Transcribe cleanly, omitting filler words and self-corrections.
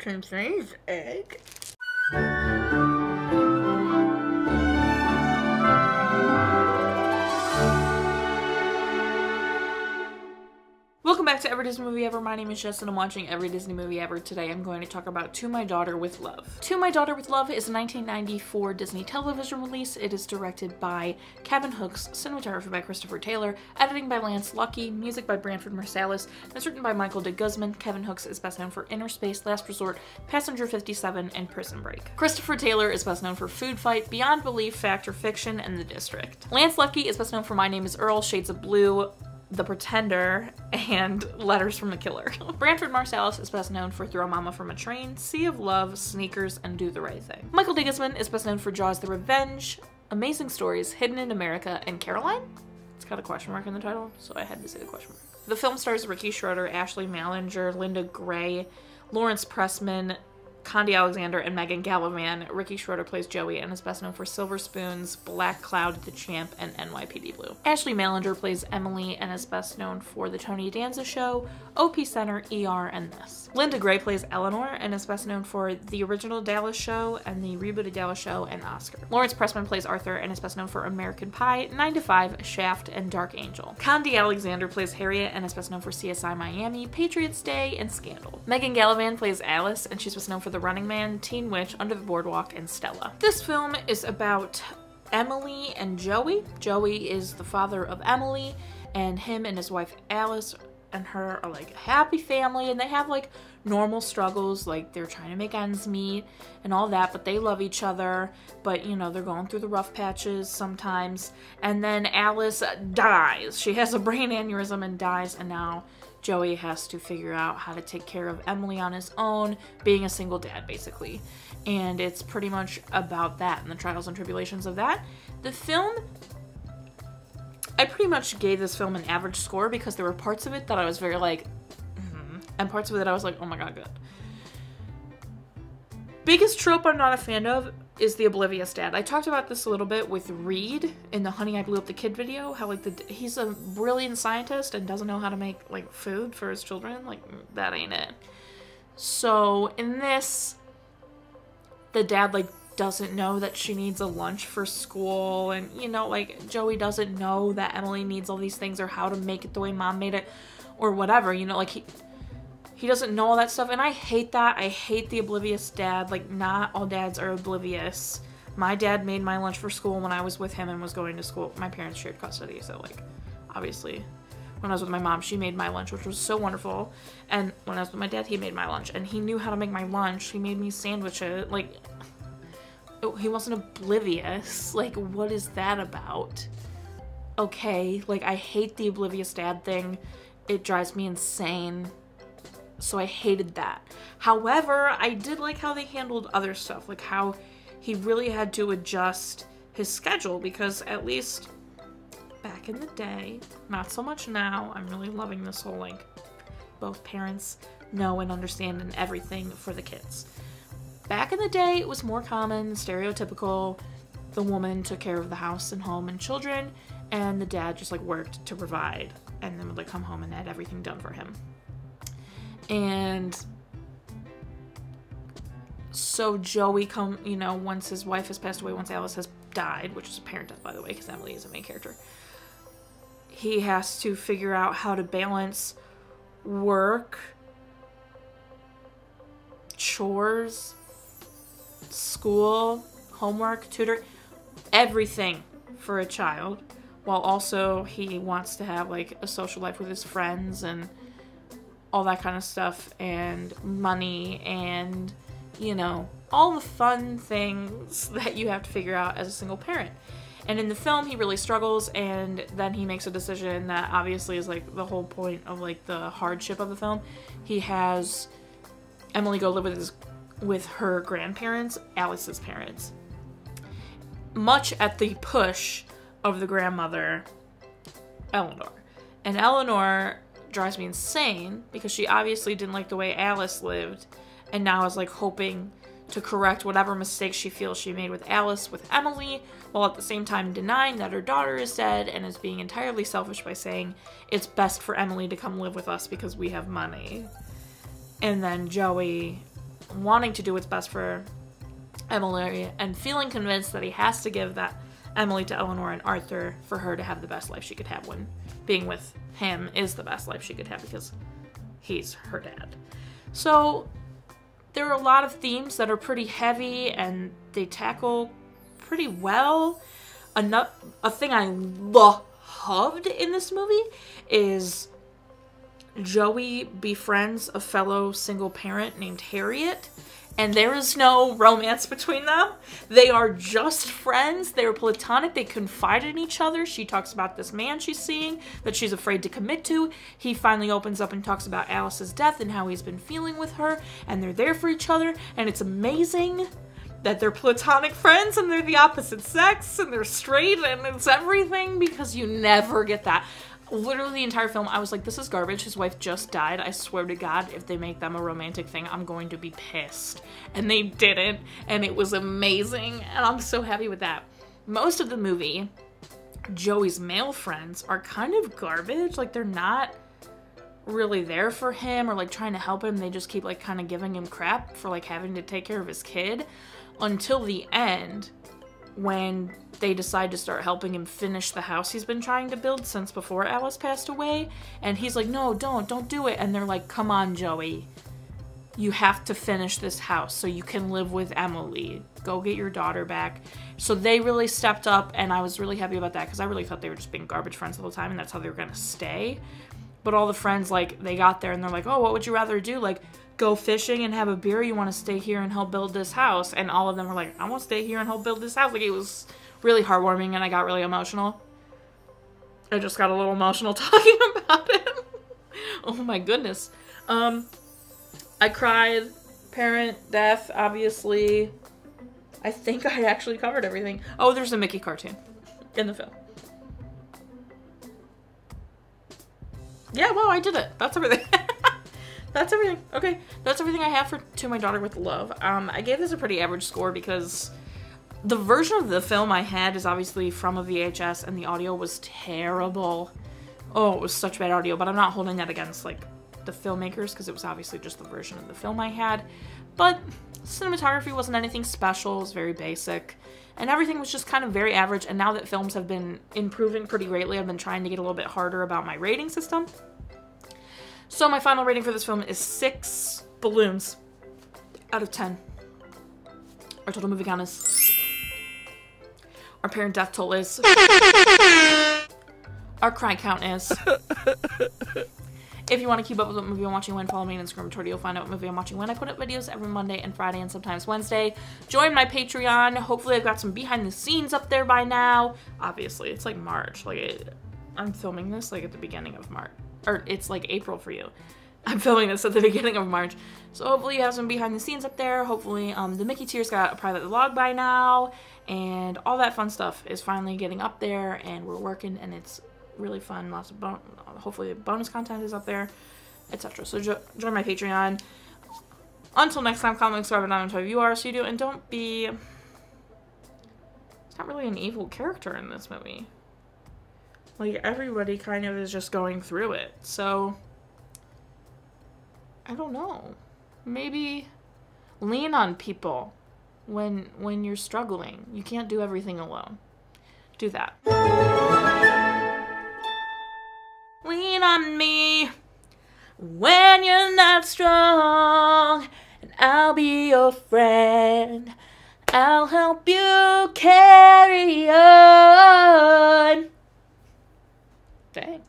contains egg. Welcome back to Every Disney Movie Ever. My name is Jess and I'm watching Every Disney Movie Ever. Today I'm going to talk about To My Daughter with Love. To My Daughter with Love is a 1994 Disney television release. It is directed by Kevin Hooks, cinematography by Christopher Taylor, editing by Lance Luckey, music by Branford Marsalis, and it's written by Michael de Guzman. Kevin Hooks is best known for Inner Space, Last Resort, Passenger 57, and Prison Break. Christopher Taylor is best known for Food Fight, Beyond Belief, Fact or Fiction, and The District. Lance Luckey is best known for My Name is Earl, Shades of Blue, The Pretender, and Letters from a Killer. Branford Marsalis is best known for Throw Mama from a Train, Sea of Love, Sneakers, and Do the Right Thing. Michael de Guzman is best known for Jaws the Revenge, Amazing Stories, Hidden in America, and Caroline? It's got a question mark in the title, so I had to say the question mark. The film stars Ricky Schroder, Ashley Malinger, Linda Gray, Lawrence Pressman, Khandi Alexander, and Megan Gallivan. Ricky Schroder plays Joey and is best known for Silver Spoons, Black Cloud, The Champ, and NYPD Blue. Ashley Malinger plays Emily and is best known for The Tony Danza Show, OP Center, ER, and This. Linda Gray plays Eleanor and is best known for The Original Dallas Show and the rebooted Dallas Show and Oscar. Lawrence Pressman plays Arthur and is best known for American Pie, 9 to 5, Shaft, and Dark Angel. Khandi Alexander plays Harriet and is best known for CSI Miami, Patriots Day, and Scandal. Megan Gallivan plays Alice and she's best known for The Running Man, Teen Witch, Under the Boardwalk, and Stella. This film is about Emily and Joey. Joey is the father of Emily, and him and his wife Alice and her are like a happy family, and they have like normal struggles, like they're trying to make ends meet and all that, but they love each other, but you know, they're going through the rough patches sometimes. And then Alice dies. She has a brain aneurysm and dies, and now Joey has to figure out how to take care of Emily on his own, being a single dad, basically. And it's pretty much about that and the trials and tribulations of that. The film, I pretty much gave this film an average score because there were parts of it that I was very like, and parts of it that I was like, oh my god, good. Biggest trope I'm not a fan of is the oblivious dad. I talked about this a little bit with Reed in the Honey I Blew Up the Kid video, how like he's a brilliant scientist and doesn't know how to make like food for his children. Like, that ain't it. So in this, the dad like doesn't know that she needs a lunch for school, and you know, like Joey doesn't know that Emily needs all these things or how to make it the way mom made it or whatever, you know, like he doesn't know all that stuff, and I hate that. I hate the oblivious dad. Like, not all dads are oblivious. My dad made my lunch for school when I was with him and was going to school. My parents shared custody, so like, obviously, when I was with my mom, she made my lunch, which was so wonderful. And when I was with my dad, he made my lunch, and he knew how to make my lunch. He made me sandwiches. Like, he wasn't oblivious. Like, what is that about? Okay, like, I hate the oblivious dad thing. It drives me insane. So I hated that. However, I did like how they handled other stuff, like how he really had to adjust his schedule, because at least back in the day, not so much now, I'm really loving this whole like both parents know and understand and everything for the kids. Back in the day, it was more common, stereotypical, the woman took care of the house and home and children, and the dad just like worked to provide, and then would like come home and had everything done for him. And so Joey you know, once his wife has passed away, once Alice has died, which is a parent death, by the way, because Emily is a main character, he has to figure out how to balance work, chores, school, homework, tutor, everything for a child, while also he wants to have like a social life with his friends and all that kind of stuff, and money, and you know, all the fun things that you have to figure out as a single parent. And in the film, he really struggles, and then he makes a decision that obviously is like the whole point of like the hardship of the film. He has Emily go live with her grandparents, Alice's parents, much at the push of the grandmother, Eleanor. And Eleanor drives me insane because she obviously didn't like the way Alice lived, and now is like hoping to correct whatever mistakes she feels she made with Alice with Emily, while at the same time denying that her daughter is dead, and is being entirely selfish by saying it's best for Emily to come live with us because we have money. And then Joey wanting to do what's best for Emily and feeling convinced that he has to give that Emily to Eleanor and Arthur for her to have the best life she could have, when being with him is the best life she could have because he's her dad. So there are a lot of themes that are pretty heavy and they tackle pretty well. A thing I loved in this movie is Joey befriends a fellow single parent named Harriet, and there is no romance between them. They are just friends. They are platonic. They confide in each other. She talks about this man she's seeing that she's afraid to commit to. He finally opens up and talks about Alice's death and how he's been feeling with her, and they're there for each other, and it's amazing that they're platonic friends and they're the opposite sex and they're straight and it's everything, because you never get that. Literally the entire film, I was like, this is garbage. His wife just died. I swear to God, if they make them a romantic thing, I'm going to be pissed. And they didn't, and it was amazing, and I'm so happy with that. Most of the movie, Joey's male friends are kind of garbage. Like, they're not really there for him or, like, trying to help him. They just keep, like, kind of giving him crap for, like, having to take care of his kid. Until the end, when they decide to start helping him finish the house he's been trying to build since before Alice passed away. And he's like, no, don't do it. And they're like, come on, Joey. You have to finish this house so you can live with Emily. Go get your daughter back. So they really stepped up, and I was really happy about that because I really thought they were just being garbage friends the whole time and that's how they were going to stay. But all the friends, like, they got there and they're like, oh, what would you rather do? Like, go fishing and have a beer? You want to stay here and help build this house? And all of them were like, I want to stay here and help build this house. Like, it was really heartwarming and I got really emotional. I just got a little emotional talking about it. Oh my goodness. I cried. Parent death, obviously. I think I actually covered everything. Oh, there's a Mickey cartoon in the film. Yeah, well, I did it. That's everything. That's everything. Okay, that's everything I have for To My Daughter with Love. I gave this a pretty average score because the version of the film I had is obviously from a VHS and the audio was terrible. Oh, it was such bad audio, but I'm not holding that against, like, the filmmakers because it was obviously just the version of the film I had. But cinematography wasn't anything special. It was very basic. And everything was just kind of very average. And now that films have been improving pretty greatly, I've been trying to get a little bit harder about my rating system. So my final rating for this film is 6 balloons out of 10. Our total movie count is... Our parent death toll is... Our cry count is... If you want to keep up with what movie I'm watching when, follow me on Instagram, Twitter. You'll find out what movie I'm watching when. I put up videos every Monday and Friday and sometimes Wednesday. Join my Patreon. Hopefully I've got some behind the scenes up there by now. Obviously, it's like March. Like, I'm filming this like at the beginning of March. Or it's like April for you. I'm filming this at the beginning of March. So hopefully you have some behind the scenes up there. Hopefully the Mickey Tears got a private vlog by now. And all that fun stuff is finally getting up there. And we're working and it's really fun. Lots of hopefully the bonus content is up there, etc. So join my Patreon. Until next time, comment, subscribe, and I'm who you are, so you do, and don't be... It's not really an evil character in this movie. Like, everybody kind of is just going through it, so... I don't know. Maybe lean on people when you're struggling. You can't do everything alone. Do that. Lean on me when you're not strong, and I'll be your friend. I'll help you carry on. Dang.